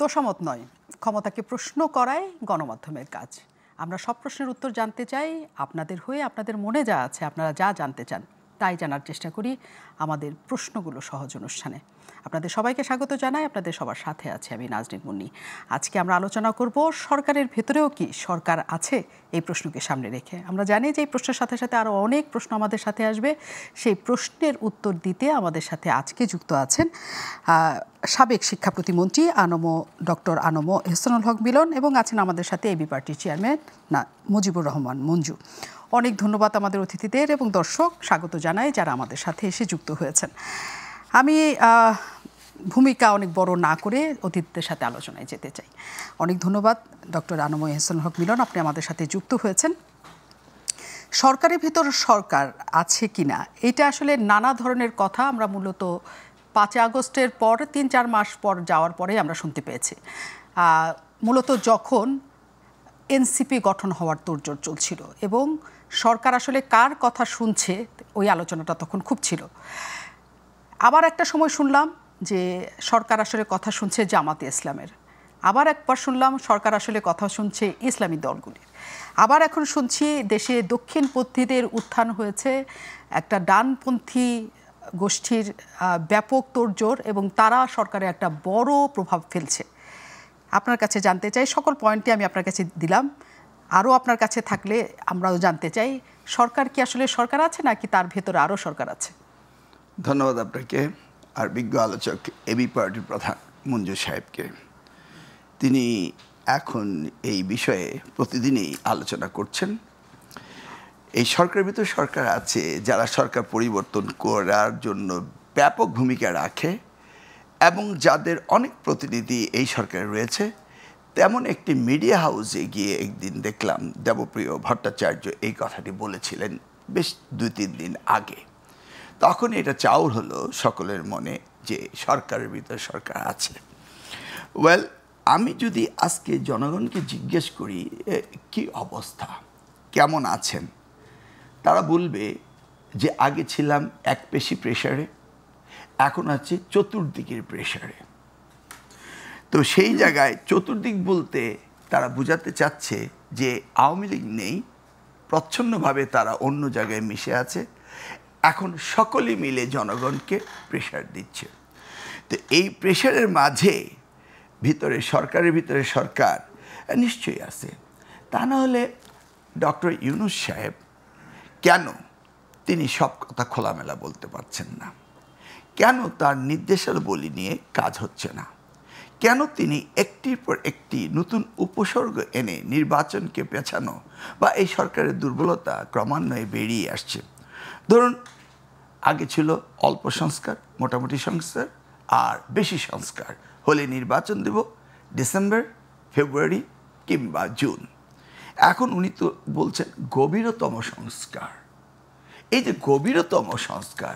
তোষামত নয়, ক্ষমতাকে প্রশ্ন করাই গণমাধ্যমের কাজ। আমরা সব প্রশ্নের উত্তর জানতে চাই, আপনাদের হয়ে আপনাদের মনে যা আছে আপনারা যা জানতে চান তাই জানার চেষ্টা করি আমাদের প্রশ্নগুলো সহজ অনুষ্ঠানে। আপনাদের সবাইকে স্বাগত জানাই, আপনাদের সবার সাথে আছে আমি নাজনীন মুন্নি। আজকে আমরা আলোচনা করব সরকারের ভেতরেও কি সরকার আছে, এই প্রশ্নকে সামনে রেখে। আমরা জানি যে এই প্রশ্নের সাথে সাথে আরও অনেক প্রশ্ন আমাদের সাথে আসবে। সেই প্রশ্নের উত্তর দিতে আমাদের সাথে আজকে যুক্ত আছেন সাবেক শিক্ষা প্রতিমন্ত্রী ডক্টর আনমো এহসানুল হক মিলন এবং আছেন আমাদের সাথে এবি পার্টির চেয়ারম্যান মুজিবুর রহমান মঞ্জু। অনেক ধন্যবাদ আমাদের অতিথিদের এবং দর্শক স্বাগত জানাই যারা আমাদের সাথে এসে যুক্ত হয়েছেন। আমি ভূমিকা অনেক বড় না করে অতিথিদের সাথে আলোচনায় যেতে চাই। অনেক ধন্যবাদ ডক্টর আনমো এহসানুল হক মিলন, আপনি আমাদের সাথে যুক্ত হয়েছেন। সরকারের ভিতর সরকার আছে কিনা এটা আসলে নানা ধরনের কথা আমরা মূলত 5 আগস্টের পর 3-4 মাস পর যাওয়ার পরে আমরা শুনতে পেয়েছি। মূলত যখন এনসিপি গঠন হওয়ার তোড়জোড় চলছিল এবং সরকার আসলে কার কথা শুনছে ওই আলোচনাটা তখন খুব ছিল। আবার একটা সময় শুনলাম যে সরকার আসলে কথা শুনছে জামাতে ইসলামের, আবার একবার শুনলাম সরকার আসলে কথা শুনছে ইসলামী দলগুলির, আবার এখন শুনছি দেশে দক্ষিণপন্থীদের উত্থান হয়েছে, একটা ডানপন্থী গোষ্ঠীর ব্যাপক তোড়জোড় এবং তারা সরকারে একটা বড় প্রভাব ফেলছে। আপনার কাছে জানতে চাই, সকল পয়েন্টই আমি আপনার কাছে দিলাম, আরও আপনার কাছে থাকলে আমরাও জানতে চাই সরকার কি আসলে সরকার আছে নাকি তার ভেতরে আরও সরকার আছে। ধন্যবাদ আপনাকে আর বিজ্ঞ আলোচক এবি পার্টির প্রধান মঞ্জু সাহেবকে। তিনি এখন এই বিষয়ে প্রতিদিনই আলোচনা করছেন। এই সরকারের ভিতর সরকার আছে, যারা সরকার পরিবর্তন করার জন্য ব্যাপক ভূমিকা রাখে এবং যাদের অনেক প্রতিনিধি এই সরকারে রয়েছে। তেমন একটি মিডিয়া হাউসে গিয়ে একদিন দেখলাম দেবপ্রিয় ভট্টাচার্য এই কথাটি বলেছিলেন বেশ 2-3 দিন আগে। তখন এটা চাউর হলো সকলের মনে যে সরকারের ভিতরে সরকার আছে। আমি যদি আজকে জনগণকে জিজ্ঞেস করি কি অবস্থা, কেমন আছেন, তারা বলবে যে আগে ছিলাম এক পেশি প্রেসারে, এখন আছে চতুর্দিকের প্রেসারে। তো সেই জায়গায় চতুর্দিক বলতে তারা বোঝাতে চাচ্ছে যে আওয়ামী লীগ নেই, প্রচ্ছন্নভাবে তারা অন্য জায়গায় মিশে আছে, এখন সকলে মিলে জনগণকে প্রেসার দিচ্ছে। তো এই প্রেসারের মাঝে ভিতরে সরকারের ভিতরে সরকার নিশ্চয়ই আছে। তা না হলে ডক্টর ইউনূস সাহেব কেন তিনি সব কথা খোলামেলা বলতে পারছেন না? কেন তার নির্দেশাবলী নিয়ে কাজ হচ্ছে না? কেন তিনি একটির পর একটি নতুন উপসর্গ এনে নির্বাচনকে পেছানো বা এই সরকারের দুর্বলতা ক্রমান্বয়ে বেরিয়ে আসছে? ধরুন, আগে ছিল অল্প সংস্কার, মোটামুটি সংস্কার, আর বেশি সংস্কার হলে নির্বাচন দেব ডিসেম্বর, ফেব্রুয়ারি কিংবা জুন। এখন উনি তো বলছেন গভীরতম সংস্কার। এই যে গভীরতম সংস্কার,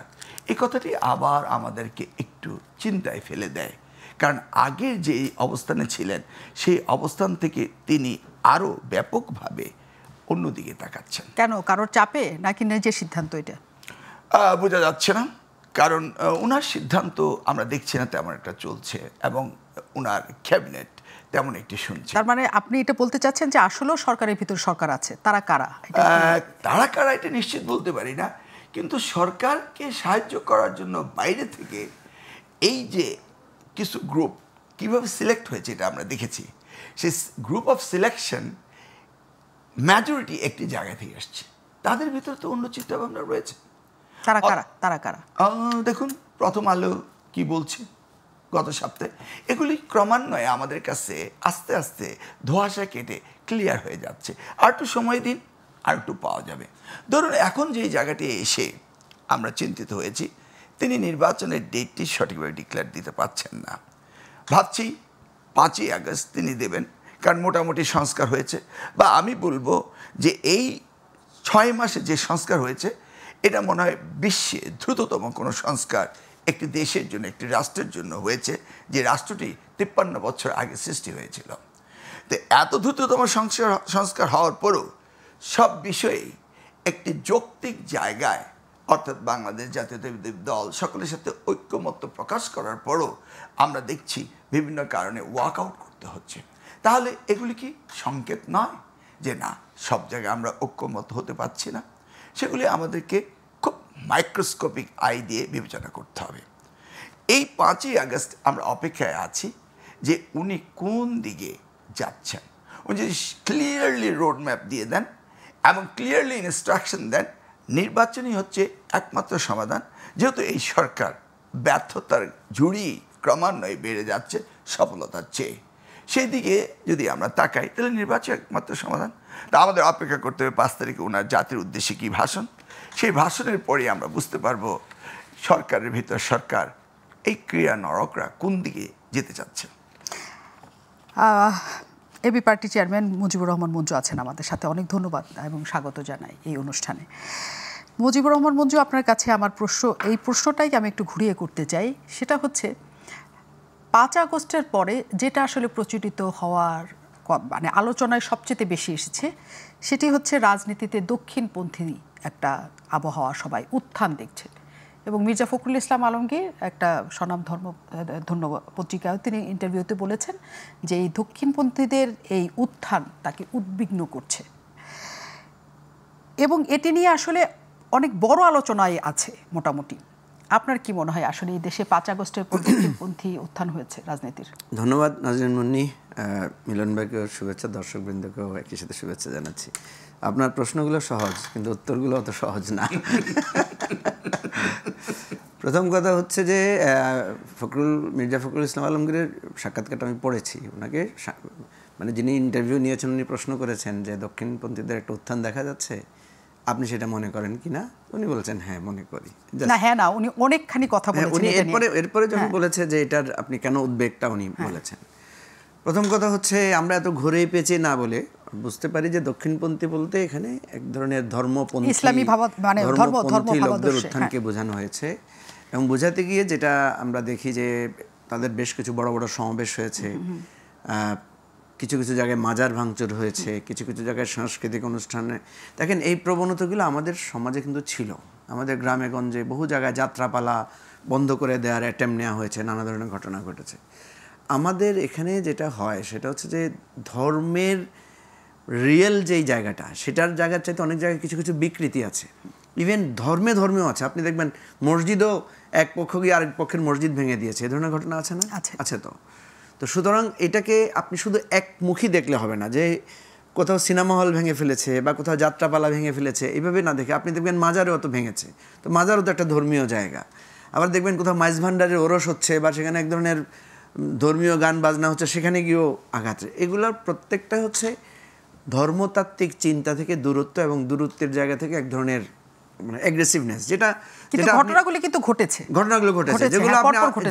এই কথাটি আবার আমাদেরকে একটু চিন্তায় ফেলে দেয়। কারণ আগের যে অবস্থানে ছিলেন সেই অবস্থান থেকে তিনি আরও ব্যাপকভাবে অন্যদিকে তাকাচ্ছেন। কেন, কারোর চাপে নাকি নিজের সিদ্ধান্ত? এটা বোঝা যাচ্ছে না, কারণ ওনার সিদ্ধান্ত আমরা দেখছি না তেমন একটা চলছে এবং ওনার ক্যাবিনেট তেমন একটি শুনছে। তার মানে আপনি এটা বলতে চাচ্ছেন যে আসলেও সরকারের ভিতর সরকার আছে, তারা কারা? তারা কারা এটা নিশ্চিত বলতে পারি না, কিন্তু সরকারকে সাহায্য করার জন্য বাইরে থেকে এই যে কিছু গ্রুপ কিভাবে সিলেক্ট হয়েছে এটা আমরা দেখেছি। সেই গ্রুপ অফ সিলেকশন মেজরিটি একটি জায়গা থেকে আসছে, তাদের ভিতরে তো অন্য চিন্তাভাবনা রয়েছে। তারা কারা? তারা কারা? দেখুন, প্রথম আলো কি বলছে গত সপ্তাহে, এগুলি ক্রমান্বয়ে আমাদের কাছে আস্তে আস্তে ধোঁয়াশা কেটে ক্লিয়ার হয়ে যাচ্ছে। আর একটু সময় দিন, আর একটু পাওয়া যাবে। ধরুন, এখন যেই জায়গাটি এসে আমরা চিন্তিত হয়েছি, তিনি নির্বাচনের ডেটটি সঠিকভাবে ডিক্লেয়ার দিতে পারছেন না। ভাবছি 5ই আগস্ট তিনি দেবেন, কারণ মোটামুটি সংস্কার হয়েছে, বা আমি বলবো যে এই 6 মাসে যে সংস্কার হয়েছে এটা মনে হয় বিশ্বে দ্রুততম কোনো সংস্কার একটি দেশের জন্য, একটি রাষ্ট্রের জন্য হয়েছে, যে রাষ্ট্রটি 53 বছর আগে সৃষ্টি হয়েছিল। তো এত দ্রুততম সংস্কার হওয়ার পরও সব বিষয়েই একটি যৌক্তিক জায়গায় অর্থাৎ বাংলাদেশ জাতীয়তাবাদী দল সকলের সাথে ঐক্যমত্য প্রকাশ করার পরও আমরা দেখছি বিভিন্ন কারণে ওয়াকআউট করতে হচ্ছে। তাহলে এগুলি কি সংকেত নয় যে না, সব জায়গায় আমরা ঐক্যমত্য হতে পারছি না? সেগুলি আমাদেরকে খুব মাইক্রোস্কোপিক আই দিয়ে বিবেচনা করতে হবে। এই 5ই আগস্ট আমরা অপেক্ষায় আছি যে উনি কোন দিকে যাচ্ছেন। উনি যদি ক্লিয়ারলি রোড ম্যাপ দিয়ে দেন এবং ক্লিয়ারলি ইনস্ট্রাকশন দেন, নির্বাচনই হচ্ছে একমাত্র সমাধান। যেহেতু এই সরকার ব্যর্থতার ঝুড়ি ক্রমান্বয়ে বেড়ে যাচ্ছে সফলতার চেয়ে, সেই দিকে যদি আমরা তাকাই তাহলে নির্বাচন একমাত্র সমাধান। তা আমাদের অপেক্ষা করতে হবে 5 তারিখে ওনার জাতির উদ্দেশ্যে কী ভাষণ। সেই ভাষণের পরেই আমরা বুঝতে পারবো সরকারের ভিতর সরকার এই ক্রিয়া নরকরা কোন দিকে যেতে চাচ্ছে। AB party chairman Mujibur Rahman Manju আছেন আমাদের সাথে, অনেক ধন্যবাদ এবং স্বাগত জানাই এই অনুষ্ঠানে। মুজিবুর রহমান মঞ্জু, আপনার কাছে আমার এই প্রশ্নটাই আমি একটু ঘুরিয়ে করতে চাই। সেটা হচ্ছে 5 আগস্টের পরে যেটা আসলে প্রচলিত হওয়ার মানে আলোচনায় সবচেয়ে বেশি এসেছে, সেটি হচ্ছে রাজনীতিতে দক্ষিণপন্থী একটা আবহাওয়া সবাই উত্থান দেখছে। এবং মির্জা ফখরুল ইসলাম আলমগীর একটা ধন্য পত্রিকায় তিনি ইন্টারভিউতে বলেছেন যে এই দক্ষিণপন্থীদের এই উত্থান তাকে উদ্বিগ্ন করছে, এবং এটি নিয়ে আসলে অনেক বড় আলোচনায় আছে মোটামুটি। আপনার কি মনে হয় আসলে এই দেশে 5 আগস্টের পর দক্ষিণপন্থী উত্থান হয়েছে রাজনীতির? ধন্যবাদ নাজরিন মুন্নি, মিলন ভাইকেও শুভেচ্ছা, দর্শকবৃন্দকেও একই সাথে শুভেচ্ছা জানাচ্ছি। আপনার প্রশ্নগুলো সহজ, কিন্তু উত্তরগুলো অত সহজ না। প্রথম কথা হচ্ছে যে মির্জা ফখরুল ইসলাম আলমগীরের সাক্ষাৎকারটা আমি পড়েছি। ওনাকে মানে যিনি ইন্টারভিউ নিয়েছেন উনি প্রশ্ন করেছেন যে দক্ষিণপন্থীদের একটা উত্থান দেখা যাচ্ছে, আপনি সেটা মনে করেন কিনা? উনি বলেছেন হ্যাঁ মনে করি। না হ্যাঁ না, উনি অনেকখানি কথা বলেছেন। উনি এরপরে যখন বলেছে যে এটার আপনি কেন উদ্বেগটা উনি বলেছেন। প্রথম কথা হচ্ছে আমরা এত ঘুরেই পেঁচে না বলে বুঝতে পারি যে দক্ষিণপন্থী বলতে এখানে এক ধরনের ধর্মপন্থী ইসলামী মানে ধর্মপন্থী লোকদের উত্থানকে বোঝানো হয়েছে। এবং বোঝাতে গিয়ে যেটা আমরা দেখি যে তাদের বেশ কিছু বড় বড় সমাবেশ হয়েছে, কিছু কিছু জায়গায় মাজার ভাঙচুর হয়েছে, কিছু কিছু জায়গায় সাংস্কৃতিক অনুষ্ঠানে। দেখেন এই প্রবণতাগুলো আমাদের সমাজে কিন্তু ছিল। আমাদের গ্রামে গঞ্জে বহু জায়গায় যাত্রাপালা বন্ধ করে দেওয়ার অ্যাটেম্প নেওয়া হয়েছে, নানা ধরনের ঘটনা ঘটেছে। আমাদের এখানে যেটা হয় সেটা হচ্ছে যে ধর্মের রিয়েল যেই জায়গাটা, সেটার জায়গার চাইতে অনেক জায়গায় কিছু কিছু বিকৃতি আছে। ইভেন ধর্মেও আছে। আপনি দেখবেন মসজিদও এক পক্ষ গিয়ে আরেক পক্ষের মসজিদ ভেঙে দিয়েছে, এ ধরনের ঘটনা আছে না? আছে। তো সুতরাং এটাকে আপনি শুধু একমুখী দেখলে হবে না যে কোথাও সিনেমা হল ভেঙে ফেলেছে বা কোথাও যাত্রাপালা ভেঙে ফেলেছে, এইভাবে না দেখে আপনি দেখবেন মাজারেও তো ভেঙেছে। তো মাজারও তো একটা ধর্মীয় জায়গা। আবার দেখবেন কোথাও মাইজ ভান্ডারের ওরস হচ্ছে বা সেখানে এক ধরনের ধর্মীয় গান বাজনা হচ্ছে, সেখানে গিয়েও আঘাত। এগুলোর প্রত্যেকটা হচ্ছে ধর্মতাত্ত্বিক চিন্তা থেকে দূরত্ব এবং দূরত্বের জায়গা থেকে এক ধরনের মানে অ্যাগ্রেসিভনেস, ঘটনাগুলো ঘটেছে,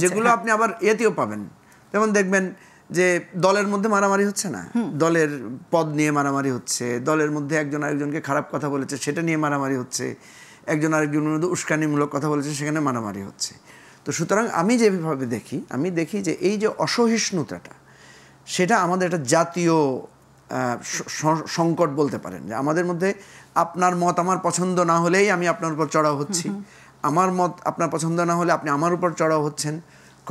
যেগুলো আপনি আবার এতেও পাবেন। যেমন দেখবেন যে দলের মধ্যে মারামারি হচ্ছে না, দলের পদ নিয়ে মারামারি হচ্ছে, দলের মধ্যে একজন আরেকজনকে খারাপ কথা বলেছে সেটা নিয়ে মারামারি হচ্ছে, একজন আরেকজনের মধ্যে উস্কানিমূলক কথা বলেছে সেখানে মারামারি হচ্ছে। তো সুতরাং আমি যেভাবে দেখি যে এই যে অসহিষ্ণুতাটা, সেটা আমাদের একটা জাতীয় সংকট বলতে পারেন। যে আমাদের মধ্যে আপনার মত আমার পছন্দ না হলেই আমি আপনার উপর চড়াও হচ্ছি, আমার মত আপনার পছন্দ না হলে আপনি আমার উপর চড়াও হচ্ছেন।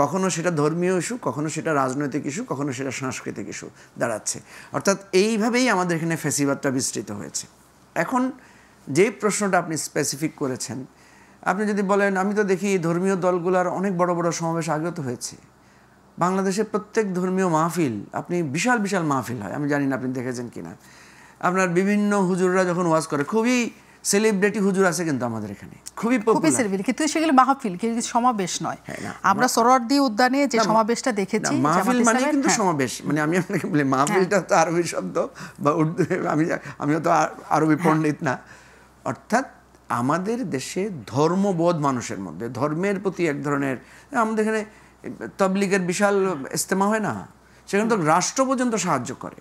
কখনো সেটা ধর্মীয় ইস্যু, কখনো সেটা রাজনৈতিক ইস্যু, কখনো সেটা সাংস্কৃতিক ইস্যু দাঁড়াচ্ছে। অর্থাৎ এইভাবেই আমাদের এখানে ফ্যাসিবাদটা বিস্তৃত হয়েছে। এখন যে প্রশ্নটা আপনি স্পেসিফিক করেছেন, আপনি যদি বলেন, আমি তো দেখি ধর্মীয় দলগুলোর অনেক বড় বড় সমাবেশ আগত হয়েছে। বাংলাদেশের প্রত্যেক ধর্মীয় মাহফিল, আপনি বিশাল বিশাল মাহফিল হয়, আমি জানি না আপনি দেখেছেন কিনা। আপনার বিভিন্ন হুজুররা যখন ওয়াজ করে, খুবই সেলিব্রিটি হুজুর আছে কিন্তু আমাদের এখানে, খুবই পপুলার, কিন্তু সেগুলো মাহফিল, কিন্তু সমাবেশ নয়। আমরা সোহরাওয়ার্দী উদ্যানে যে সমাবেশটা দেখেছি, মাহফিল মানে কিন্তু সমাবেশ, মানে আমি আপনাকে বলি মাহফিলটা তো আরবি শব্দ বা উর্দু, আমিও তো আরবি পণ্ডিত না। অর্থাৎ আমাদের দেশে ধর্মবোধ মানুষের মধ্যে, ধর্মের প্রতি এক ধরনের, আমাদের এখানে তাবলীগের বিশাল ইজতেমা হয় না, সেখানে তো রাষ্ট্র পর্যন্ত সাহায্য করে।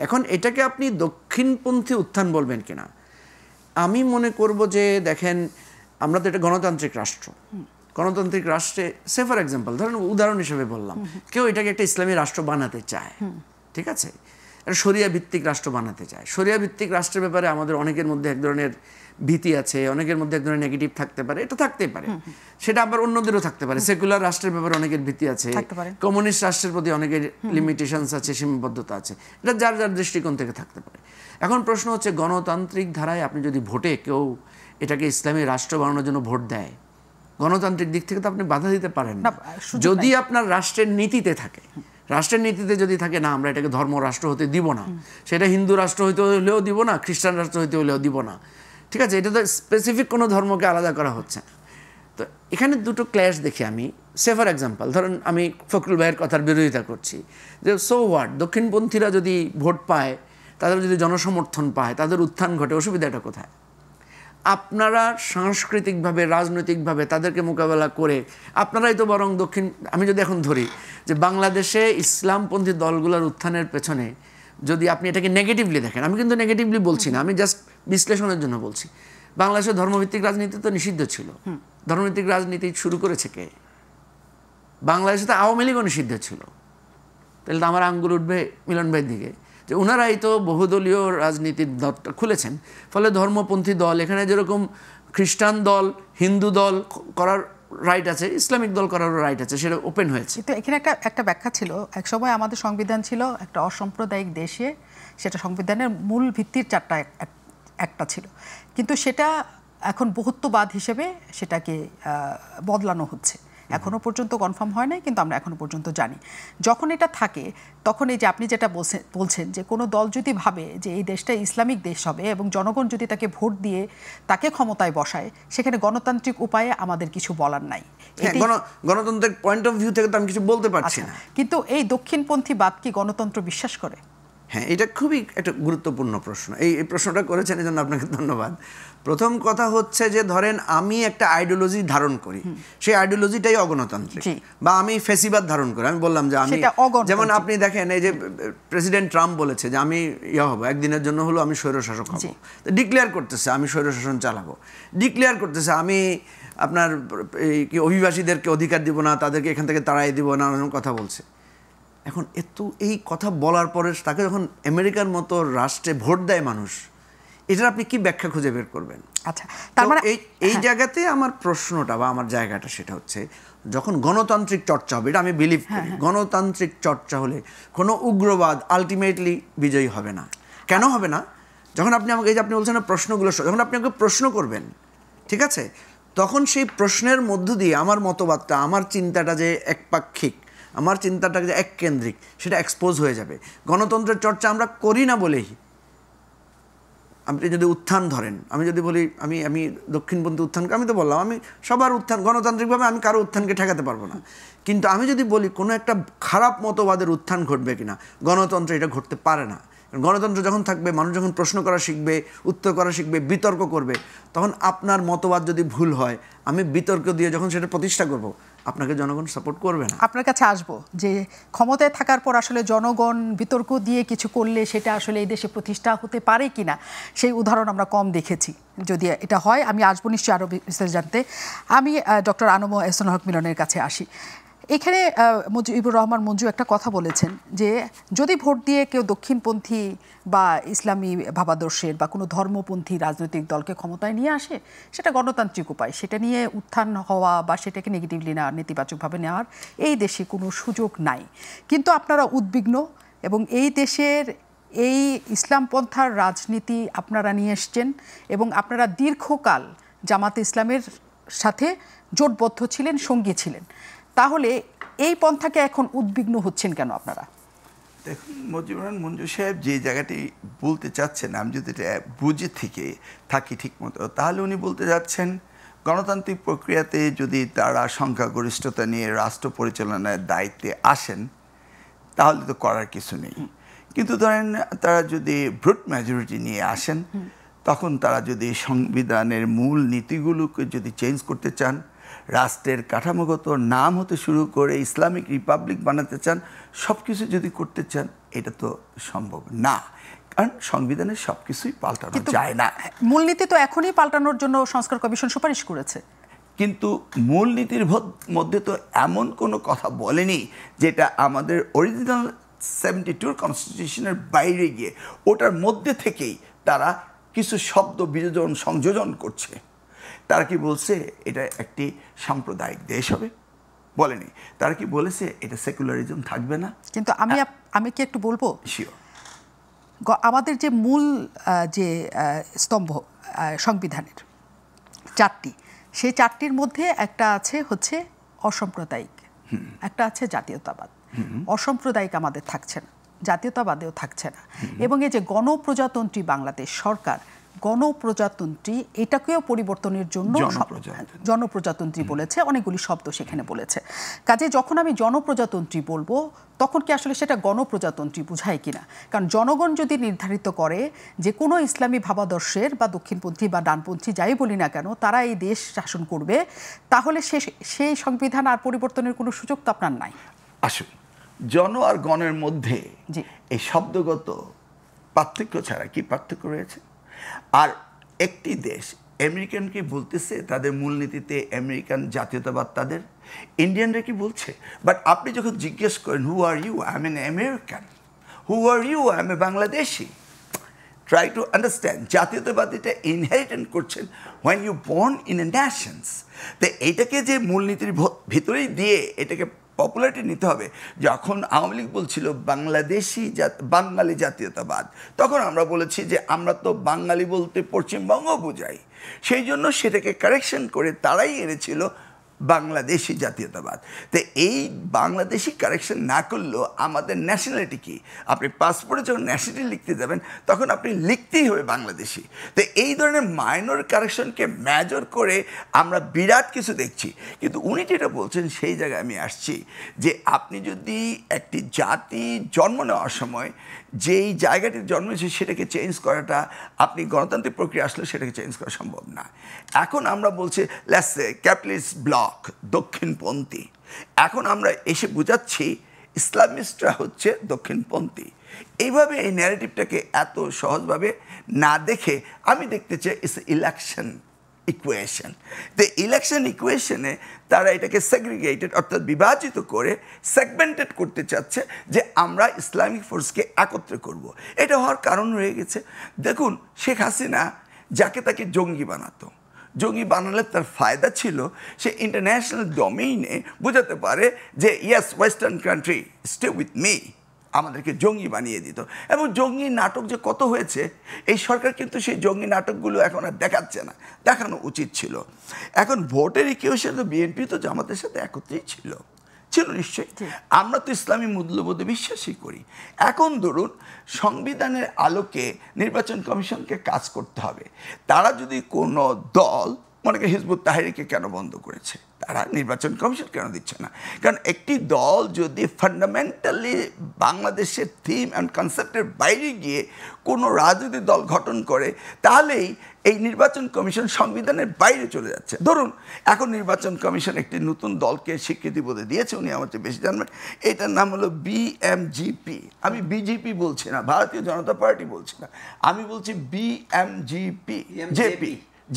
এখন এটাকে আপনি দক্ষিণপন্থী উত্থান বলবেন কিনা? আমি মনে করব যে দেখেন, আমরা তো এটা গণতান্ত্রিক রাষ্ট্র, গণতান্ত্রিক রাষ্ট্রে সে ফর এক্সাম্পল ধরেন, উদাহরণ হিসেবে বললাম, কেউ এটাকে একটা ইসলামী রাষ্ট্র বানাতে চায়, ঠিক আছে, একটা শরিয়া ভিত্তিক রাষ্ট্র বানাতে চায়। শরিয়া ভিত্তিক রাষ্ট্রের ব্যাপারে আমাদের অনেকের মধ্যে এক ধরনের ভীতি আছে, অনেকের মধ্যে এক ধরনের নেগেটিভ থাকতে পারে, এটা থাকতেই পারে, সেটা আবার অন্যদেরও থাকতে পারে। সেকুলার রাষ্ট্রের ব্যাপারে অনেকের ভীতি আছে, কমিউনিস্ট রাষ্ট্রের প্রতি অনেকের লিমিটেশনস আছে, সীমাবদ্ধতা আছে, এটা যার যার দৃষ্টিকোণ থেকে থাকতে পারে। এখন প্রশ্ন হচ্ছে, গণতান্ত্রিক ধারায় আপনি যদি ভোটে কেউ এটাকে ইসলামী রাষ্ট্র বানানোর জন্য ভোট দেয়, গণতান্ত্রিক দিক থেকে তো আপনি বাধা দিতে পারেন না, যদি আপনার রাষ্ট্রের নীতিতে থাকে। রাষ্ট্রের নীতিতে যদি থাকে না আমরা এটাকে ধর্ম রাষ্ট্র হতে দিব না, সেটা হিন্দু রাষ্ট্র হইতে হলেও দিব না, খ্রিস্টান রাষ্ট্র হইতে হলেও দিব না, ঠিক আছে, এটা তো স্পেসিফিক কোনো ধর্মকে আলাদা করা হচ্ছে না। তো এখানে দুটো ক্ল্যাশ দেখি আমি। সে ফর এক্সাম্পল, ধরুন আমি ফখরুল ভাইয়ের কথার বিরোধিতা করছি যে সো হোয়াট, দক্ষিণপন্থীরা যদি ভোট পায়, তাদের যদি জনসমর্থন পায়, তাদের উত্থান ঘটে, অসুবিধাটা কোথায়? আপনারা সাংস্কৃতিকভাবে, রাজনৈতিকভাবে তাদেরকে মোকাবেলা করে আপনারাই তো বরং আমি যদি এখন ধরি যে বাংলাদেশে ইসলামপন্থী দলগুলোর উত্থানের পেছনে যদি আপনি এটাকে নেগেটিভলি দেখেন, আমি কিন্তু নেগেটিভলি বলছি না, আমি জাস্ট বিশ্লেষণের জন্য বলছি। বাংলাদেশে ধর্মভিত্তিক রাজনীতি তো নিষিদ্ধ ছিল। ধর্মভিত্তিক রাজনীতি শুরু করেছে কে? বাংলাদেশে তো আওয়ামী লীগও নিষিদ্ধ ছিল। তাহলে তো আমার আঙ্গুল উঠবে মিলন ভাইয়ের দিকে যে ওনারাই তো বহুদলীয় রাজনীতির দলটা খুলেছেন। ফলে ধর্মপন্থী দল, এখানে যেরকম খ্রিস্টান দল, হিন্দু দল করার রাইট আছে, ইসলামিক দল করারও রাইট আছে, সেটা ওপেন হয়েছে। তো এখানে একটা ব্যাখ্যা ছিল, এক সময় আমাদের সংবিধান ছিল একটা অসাম্প্রদায়িক দেশে, সেটা সংবিধানের মূল ভিত্তির চারটা একটা ছিল, কিন্তু সেটা এখন বহুত্ববাদ হিসেবে সেটাকে বদলানো হচ্ছে। এখনো পর্যন্ত কনফার্ম হয় নাই, কিন্তু আমরা এখনো পর্যন্ত জানি যখন এটা থাকে তখন এই যে আপনি যেটা বলছেন যে কোনো দল যদি ভাবে যে এই দেশটা ইসলামিক দেশ হবে এবং জনগণ যদি তাকে ভোট দিয়ে তাকে ক্ষমতায় বসায়, সেখানে গণতান্ত্রিক উপায়ে আমাদের কিছু বলার নাই। গণতন্ত্রের পয়েন্ট অফ ভিউ থেকে তো আমি কিছু বলতে পারছি না। কিন্তু এই দক্ষিণপন্থী বাদ কি গণতন্ত্র বিশ্বাস করে? হ্যাঁ, এটা খুবই একটা গুরুত্বপূর্ণ প্রশ্ন। এই প্রশ্নটা করেছেন, এই জন্য আপনাকে ধন্যবাদ। প্রথম কথা হচ্ছে যে ধরেন আমি একটা আইডিওলজি ধারণ করি, সেই আইডিওলজিটাই অগণতান্ত্রিক, বা আমি ফেসিবাদ ধারণ করি। আমি বললাম যে আমি, যেমন আপনি দেখেন এই যে প্রেসিডেন্ট ট্রাম্প বলেছে যে আমি হব, একদিনের জন্য হলো আমি স্বৈরশাসক হব, ডিক্লেয়ার করতেছে আমি স্বৈরশাসন চালাবো, ডিক্লেয়ার করতেছে আমি আপনার কি অভিবাসীদেরকে অধিকার দিব না, তাদেরকে এখান থেকে তাড়াই দিব না, কথা বলছে। এখন এই কথা বলার পরে তাকে যখন আমেরিকার মতো রাষ্ট্রে ভোট দেয় মানুষ, এটার আপনি কি ব্যাখ্যা খুঁজে বের করবেন? আচ্ছা, তার মানে এই জায়গাতে আমার প্রশ্নটা বা আমার জায়গাটা সেটা হচ্ছে, যখন গণতান্ত্রিক চর্চা হবে, এটা আমি বিলিভ করি, গণতান্ত্রিক চর্চা হলে কোনো উগ্রবাদ আলটিমেটলি বিজয়ী হবে না। কেন হবে না? যখন আপনি আমাকে, এই যে আপনি বলছেন প্রশ্নগুলো, যখন আপনি আমাকে প্রশ্ন করবেন, ঠিক আছে, তখন সেই প্রশ্নের মধ্য দিয়ে আমার মতবাদটা, আমার চিন্তাটা যে একপাক্ষিক, আমার চিন্তাটা যে এককেন্দ্রিক, সেটা এক্সপোজ হয়ে যাবে। গণতন্ত্রের চর্চা আমরা করি না বলেই, আপনি যদি উত্থান ধরেন, আমি যদি বলি আমি দক্ষিণপন্থী উত্থানকে, আমি তো বললাম আমি সবার উত্থান, গণতান্ত্রিকভাবে আমি কারো উত্থানকে ঠেকাতে পারবো না, কিন্তু আমি যদি বলি কোনো একটা খারাপ মতবাদের উত্থান ঘটবে কিনা, গণতন্ত্রে এটা ঘটতে পারে না। গণতন্ত্র যখন থাকবে, মানুষ যখন প্রশ্ন করা শিখবে, উত্তর করা শিখবে, বিতর্ক করবে, তখন আপনার মতবাদ যদি ভুল হয়, আমি বিতর্ক দিয়ে যখন সেটা প্রতিষ্ঠা করব, আপনাকে জনগণ সাপোর্ট করবে না। আপনার কাছে আসবো যে ক্ষমতায় থাকার পর আসলে জনগণ বিতর্ক দিয়ে কিছু করলে সেটা আসলে এই দেশে প্রতিষ্ঠা হতে পারে কিনা, সেই উদাহরণ আমরা কম দেখেছি। যদি এটা হয়, আমি আসবো নিশ্চয়ই আরও বিস্তারিত জানতে। আমি ডক্টর আনম এহসানুল হক মিলনের কাছে আসি। এখানে মুজিবুর রহমান মঞ্জু একটা কথা বলেছেন যে যদি ভোট দিয়ে কেউ দক্ষিণপন্থী বা ইসলামী ভাবাদর্শের বা কোনো ধর্মপন্থী রাজনৈতিক দলকে ক্ষমতায় নিয়ে আসে, সেটা গণতান্ত্রিক উপায়, সেটা নিয়ে উত্থান হওয়া বা সেটাকে নেগেটিভলি না, নেতিবাচকভাবে নেওয়ার এই দেশে কোনো সুযোগ নাই। কিন্তু আপনারা উদ্বিগ্ন এবং এই দেশের এই ইসলামপন্থার রাজনীতি আপনারা নিয়ে এসছেন এবং আপনারা দীর্ঘকাল জামাতে ইসলামের সাথে জোটবদ্ধ ছিলেন, সঙ্গী ছিলেন। তাহলে এই পন্থাকে এখন উদ্বিগ্ন হচ্ছেন কেন আপনারা? দেখুন, মুজিবুর রহমান মঞ্জু সাহেব যে জায়গাটি বলতে চাচ্ছেন, আমি যদি এটা বুঝে থাকি ঠিক মতো, তাহলে উনি বলতে যাচ্ছেন গণতান্ত্রিক প্রক্রিয়াতে যদি তারা সংখ্যাগরিষ্ঠতা নিয়ে রাষ্ট্র পরিচালনার দায়িত্বে আসেন, তাহলে তো করার কিছু নেই। কিন্তু ধরেন তারা যদি ব্রুট মেজরিটি নিয়ে আসেন, তখন তারা যদি সংবিধানের মূল নীতিগুলোকে যদি চেঞ্জ করতে চান, রাষ্ট্রের কাঠামোগত নাম হতে শুরু করে ইসলামিক রিপাবলিক বানাতে চান, সব কিছু যদি করতে চান, এটা তো সম্ভব না, কারণ সংবিধানের সব কিছুই পাল্টানো যায় না। মূলনীতি তো এখনই পাল্টানোর জন্য সংস্কার কমিশন সুপারিশ করেছে, কিন্তু মূলনীতির মধ্যে তো এমন কোনো কথা বলেনি যেটা আমাদের অরিজিনাল 72 কনস্টিটিউশনের বাইরে গিয়ে ওটার মধ্যে থেকেই তারা কিছু শব্দ বিযোজন সংযোজন করছে। তারা কি বলছে এটা একটি সাম্প্রদায়িক দেশ হবে? বলেনি। তারা কি বলেছে এটা সেকুলারিজম থাকবে না? কিন্তু আমি কি একটু বলবো, শিওর, আমাদের যে মূল যে স্তম্ভ সংবিধানের 4টি, সেই 4টির মধ্যে একটা আছে হচ্ছে অসাম্প্রদায়িক, একটা আছে জাতীয়তাবাদ। অসাম্প্রদায়িক আমাদের থাকছে না, জাতীয়তাবাদেও থাকছে না। এবং এই যে গণপ্রজাতন্ত্রী বাংলাদেশ সরকার, গণপ্রজাতন্ত্রী এটাকেও পরিবর্তনের জন্য জনপ্রজাতন্ত্রী বলেছে, অনেকগুলি শব্দ সেখানে বলেছে। কাজে যখন আমি জনপ্রজাতন্ত্রী বলবো তখন কি আসলে সেটা গণপ্রজাতন্ত্রী বোঝায় কিনা? কারণ জনগণ যদি নির্ধারিত করে যে কোনো ইসলামী ভাবাদর্শের বা দক্ষিণপন্থী বা ডানপন্থী যাই বলি না কেন তারা এই দেশ শাসন করবে, তাহলে সেই সংবিধান আর পরিবর্তনের কোনো সুযোগ তো আপনার নাই। আসুন, জন আর গণের মধ্যে এই শব্দগত পার্থক্য ছাড়া কি পার্থক্য রয়েছে? আর একটি দেশ আমেরিকানকে বলতেছে তাদের মূলনীতিতে আমেরিকান জাতীয়তাবাদ তাদের, ইন্ডিয়ানরা কি বলছে? বাট আপনি যখন জিজ্ঞেস করেন who are you, I am an American, who are you, I am a Bangladeshi, try to understand. জাতীয়তাবাদীটা ইনহেরিটেন্ট করছেন when you born in a nations. তো এইটাকে যে মূলনীতির ভিতরেই দিয়ে এটাকে পপুলারিটি নিতে হবে। যখন আওয়ামী লীগ বলছিল বাঙালি জাতীয়তাবাদ, তখন আমরা বলেছি যে আমরা তো বাঙালি বলতে পশ্চিমবঙ্গ বোঝাই, সেই জন্য সেটাকে কারেকশন করে তারাই এনেছিল বাংলাদেশি জাতীয়তাবাদ। তো এই বাংলাদেশি কারেকশন না করলেও আমাদের ন্যাশনালিটি কি? আপনি পাসপোর্টে যখন ন্যাশনালিটি লিখতে যাবেন তখন আপনি লিখতেই হবে বাংলাদেশি। তো এই ধরনের মাইনর কারেকশনকে মেজর করে আমরা বিরাট কিছু দেখছি। কিন্তু উনি যেটা বলছেন সেই জায়গায় আমি আসছি যে আপনি যদি একটি জাতি জন্ম নেওয়ার সময় যেই জায়গাটির জন্ম হয়েছে সেটাকে চেঞ্জ করাটা, আপনি গণতান্ত্রিক প্রক্রিয়া আসলে সেটাকে চেঞ্জ করা সম্ভব না। এখন আমরা বলছি লেটস সে ক্যাপিটালিস্ট ব্লক দক্ষিণপন্থী, এখন আমরা এসে বোঝাচ্ছি ইসলামিস্টরা হচ্ছে দক্ষিণপন্থী। এইভাবে এই ন্যারেটিভটাকে এত সহজভাবে না দেখে আমি দেখতে চাই ইটস ইলেকশন ইকুয়েশন। তো ইলেকশন ইকুয়েশনে তারা এটাকে সেগ্রিগেটেড অর্থাৎ বিভাজিত করে সেগমেন্টেড করতে চাচ্ছে যে আমরা ইসলামিক ফোর্সকে একত্রে করব। এটা হওয়ার কারণ রয়ে গেছে। দেখুন, শেখ হাসিনা যাকে তাকে জঙ্গি বানাতো, জঙ্গি বানালে তার ফায়দা ছিল সে ইন্টারন্যাশনাল ডোমেইনে বোঝাতে পারে যে yes western country stay with me, আমাদেরকে জঙ্গি বানিয়ে দিত। এবং জঙ্গি নাটক যে কত হয়েছে, এই সরকার কিন্তু সেই জঙ্গি নাটকগুলো এখন আর দেখাচ্ছে না, দেখানো উচিত ছিল। এখন ভোটের ইকুয়েশনে তো বিএনপি তো জামাতের সাথে একত্রেই ছিল নিশ্চয়ই। আমরা তো ইসলামী মূল্যবোধে বিশ্বাসই করি। এখন ধরুন সংবিধানের আলোকে নির্বাচন কমিশনকে কাজ করতে হবে। তারা যদি কোনো দল, মনে করি হিজবুত তাহরিরকে কেন বন্ধ করেছে, তারা নির্বাচন কমিশন কেন দিচ্ছে না? কারণ একটি দল যদি ফান্ডামেন্টালি বাংলাদেশের থিম অ্যান্ড কনসেপ্টের বাইরে গিয়ে কোনো রাজনৈতিক দল গঠন করে, তাহলেই এই নির্বাচন কমিশন সংবিধানের বাইরে চলে যাচ্ছে। ধরুন এখন নির্বাচন কমিশন একটি নতুন দলকে স্বীকৃতি বোধে দিয়েছে, উনি আমার চেয়ে বেশি জানবেন, এটার নাম হলো বিএমজিপি। আমি বিজেপি বলছি না, ভারতীয় জনতা পার্টি বলছি না, আমি বলছি বিএমজিপি,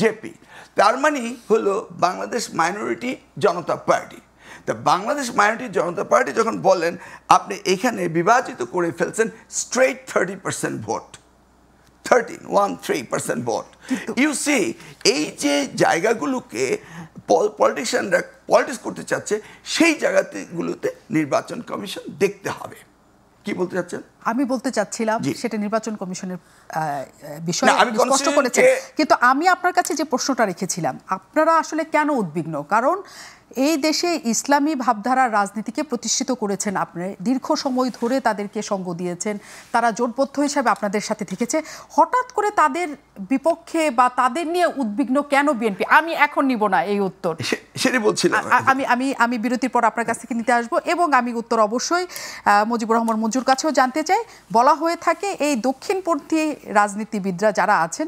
জেপি। তার মানে হলো বাংলাদেশ মাইনরিটি জনতা পার্টি। তা বাংলাদেশ মাইনরিটি জনতা পার্টি যখন বলেন আপনি এখানে বিভাজিত করে ফেলছেন স্ট্রেট 30% ভোট, 13% ভোট, ইউ সি এই যে জায়গাগুলোকে পলিটিশিয়ানরা পলিটিক্স করতে চাচ্ছে, সেই জায়গাগুলোতে নির্বাচন কমিশন দেখতে হবে। কি বলতে চাচ্ছেন? আমি বলতে চাচ্ছিলাম সেটা নির্বাচন কমিশনের বিষয়ে স্পষ্ট করেছেন, কিন্তু আমি আপনার কাছে যে প্রশ্নটা রেখেছিলাম, আপনারা আসলে কেন উদ্বিগ্ন? কারণ এই দেশে ইসলামী ভাবধারার রাজনীতিকে প্রতিষ্ঠিত করেছেন আপনি, দীর্ঘ সময় ধরে তাদেরকে সঙ্গ দিয়েছেন, তারা জোটবদ্ধ হিসাবে আপনাদের সাথে থেকেছে। হঠাৎ করে তাদের বিপক্ষে বা তাদের নিয়ে উদ্বিগ্ন কেন বিএনপি? আমি এখন নিব না এই উত্তর, সেটাই বলছিলাম। আমি বিরতির পর আপনার কাছ থেকে নিতে আসবো, এবং আমি উত্তর অবশ্যই মুজিবুর রহমান মঞ্জুর কাছেও জানতে চাই। বলা হয়ে থাকে এই দক্ষিণপন্থী রাজনীতিবিদরা যারা আছেন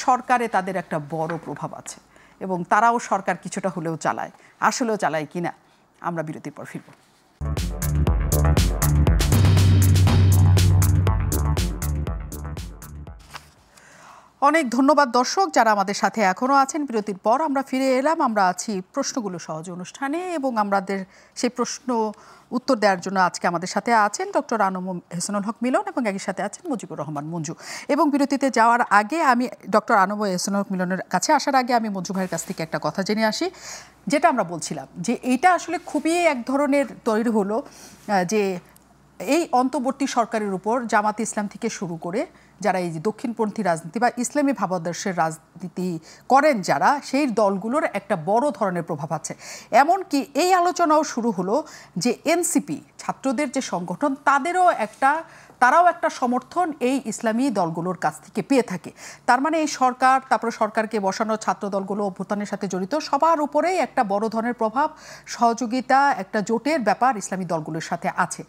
সরকারে তাদের একটা বড় প্রভাব আছে এবং তারাও সরকার কিছুটা হলেও চালায়, আসলেও চালায় কিনা আমরা বিরতির পর ফিরব। অনেক ধন্যবাদ দর্শক যারা আমাদের সাথে এখনো আছেন। বিরতির পর আমরা ফিরে এলাম। আমরা আছি প্রশ্নগুলো সহজ অনুষ্ঠানে এবং আমাদের সেই প্রশ্ন উত্তর দেওয়ার জন্য আজকে আমাদের সাথে আছেন ডক্টর আনম এহসানুল হক মিলন এবং একই সাথে আছেন মুজিবুর রহমান মঞ্জু। এবং বিরতিতে যাওয়ার আগে আমি ডক্টর আনম এহসানুল হক মিলনের কাছে আসার আগে আমি মঞ্জু ভাইয়ের কাছ থেকে একটা কথা জেনে আসি, যেটা আমরা বলছিলাম যে এইটা আসলে খুবই এক ধরনের তৈরি হলো যে এই অন্তর্বর্তী সরকারের উপর জামাত ইসলাম থেকে শুরু করে যারা এই যে দক্ষিণপন্থী রাজনীতি বা ইসলামী ভাবাদর্শের রাজনীতি করেন যারা, সেই দলগুলোর একটা বড় ধরনের প্রভাব আছে। এমনকি এই আলোচনাও শুরু হলো যে এনসিপি ছাত্রদের যে সংগঠন তারাও একটা সমর্থন এই ইসলামী দলগুলোর কাছ থেকে পেয়ে থাকে। তার মানে এই সরকার, তারপরে সরকারকে বসানো ছাত্র দলগুলো অভ্যুত্থানের সাথে জড়িত সবার উপরেই একটা বড় ধরনের প্রভাব, সহযোগিতা, একটা জোটের ব্যাপার ইসলামী দলগুলোর সাথে আছে।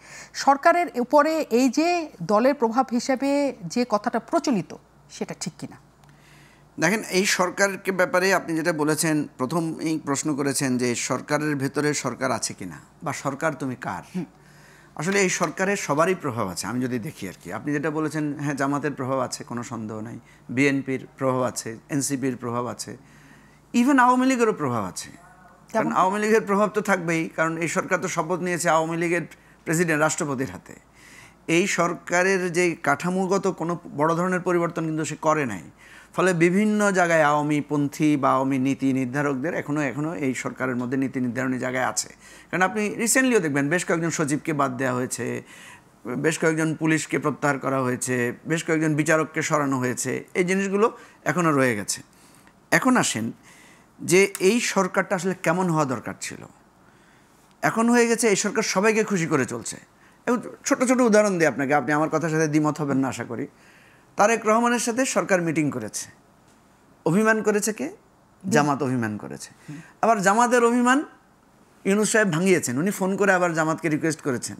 সরকারের উপরে এই যে দলের প্রভাব হিসেবে যে কথাটা প্রচলিত, সেটা ঠিক কিনা? দেখেন, এই সরকারকে ব্যাপারে আপনি যেটা বলেছেন, প্রথম এই প্রশ্ন করেছেন যে সরকারের ভেতরে সরকার আছে কিনা বা সরকার তুমি কার। আসলে এই সরকারের সবারই প্রভাব আছে আমি যদি দেখি আর কি। আপনি যেটা বলেছেন, হ্যাঁ, জামাতের প্রভাব আছে, কোনো সন্দেহ নাই, বিএনপির প্রভাব আছে, এনসিপির প্রভাব আছে, ইভেন আওয়ামী লীগেরও প্রভাব আছে। কারণ আওয়ামী লীগের প্রভাব তো থাকবেই, কারণ এই সরকার তো শপথ নিয়েছে আওয়ামী লীগের প্রেসিডেন্ট, রাষ্ট্রপতির হাতে। এই সরকারের যে কাঠামোগত কোনো বড় ধরনের পরিবর্তন কিন্তু সে করে নাই। ফলে বিভিন্ন জায়গায় আওয়ামী পন্থী বা আওয়ামী নীতি নির্ধারকদের এখনও এই সরকারের মধ্যে নীতি নির্ধারণী জায়গায় আছে। কারণ আপনি রিসেন্টলিও দেখবেন বেশ কয়েকজন সচিবকে বাদ দেওয়া হয়েছে, বেশ কয়েকজন পুলিশকে প্রত্যাহার করা হয়েছে, বেশ কয়েকজন বিচারককে সরানো হয়েছে। এই জিনিসগুলো এখনও রয়ে গেছে। এখন আসেন যে এই সরকারটা আসলে কেমন হওয়া দরকার ছিল। এখন হয়ে গেছে এই সরকার সবাইকে খুশি করে চলছে। এবং ছোট ছোট উদাহরণ দিই আপনাকে, আপনি আমার কথার সাথে দ্বিমত হবেন না আশা করি। তারেক রহমানের সাথে সরকার মিটিং করেছে, অভিমান করেছে কে? জামাত অভিমান করেছে। আবার জামাতের অভিমান ইউনূস সাহেব ভাঙিয়েছেন, উনি ফোন করে আবার জামাতকে রিকোয়েস্ট করেছেন।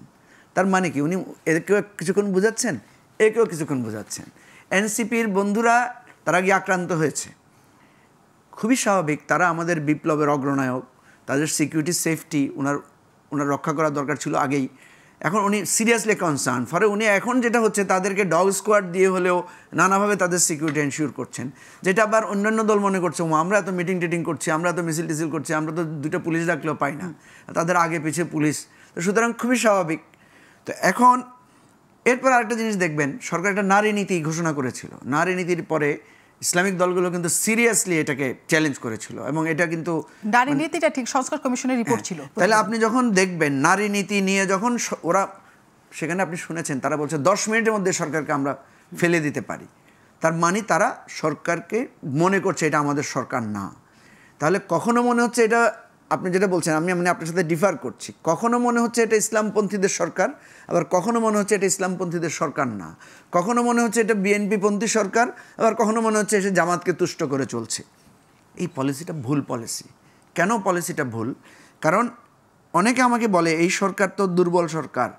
তার মানে কি? উনি একেও কিছুক্ষণ বোঝাচ্ছেন, একেও কিছুক্ষণ বোঝাচ্ছেন। এনসিপির বন্ধুরা তারা গিয়ে আক্রান্ত হয়েছে, খুবই স্বাভাবিক, তারা আমাদের বিপ্লবের অগ্রনায়ক, তাদের সিকিউরিটি সেফটি ওনার রক্ষা করা দরকার ছিল আগেই। এখন উনি সিরিয়াসলি কনসার্ন, ফলে উনি এখন যেটা হচ্ছে তাদেরকে ডগ স্কোয়াড দিয়ে হলেও নানাভাবে তাদের সিকিউরিটি এনশিওর করছেন। যেটা আবার অন্যান্য দল মনে করছে আমরা এত মিটিং টিটিং করছি, আমরা তো মিছিল টিছিল করছি, আমরা তো দুটো পুলিশ ডাকলেও পাই না, তাদের আগে পিছিয়ে পুলিশ। তো সুতরাং খুবই স্বাভাবিক। তো এখন এরপর আরেকটা জিনিস দেখবেন, সরকার একটা নারী নীতি ঘোষণা করেছিল। নারী নীতির পরে ইসলামিক দলগুলো কিন্তু সিরিয়াসলি এটাকে চ্যালেঞ্জ করেছিল এবং এটা কিন্তু নারী নীতিটা ঠিক সংস্কার কমিশনের রিপোর্ট ছিল। তাহলে আপনি যখন দেখবেন নারী নীতি নিয়ে যখন ওরা, সেখানে আপনি শুনেছেন তারা বলছে 10 মিনিটের মধ্যে সরকারকে আমরা ফেলে দিতে পারি। তার মানে তারা সরকারকে মনে করছে এটা আমাদের সরকার না। তাহলে কখনো মনে হচ্ছে এটা, আপনি যেটা বলছেন আমি আপনার সাথে ডিফার করছি, কখনো মনে হচ্ছে এটা ইসলামপন্থীদের সরকার, আবার কখনো মনে হচ্ছে এটা ইসলামপন্থীদের সরকার না, কখনো মনে হচ্ছে এটা বিএনপিপন্থী সরকার, আবার কখনো মনে হচ্ছে এসে জামাতকে তুষ্ট করে চলছে। এই পলিসিটা ভুল পলিসি। কেন পলিসিটা ভুল? কারণ অনেকে আমাকে বলে এই সরকার তো দুর্বল সরকার।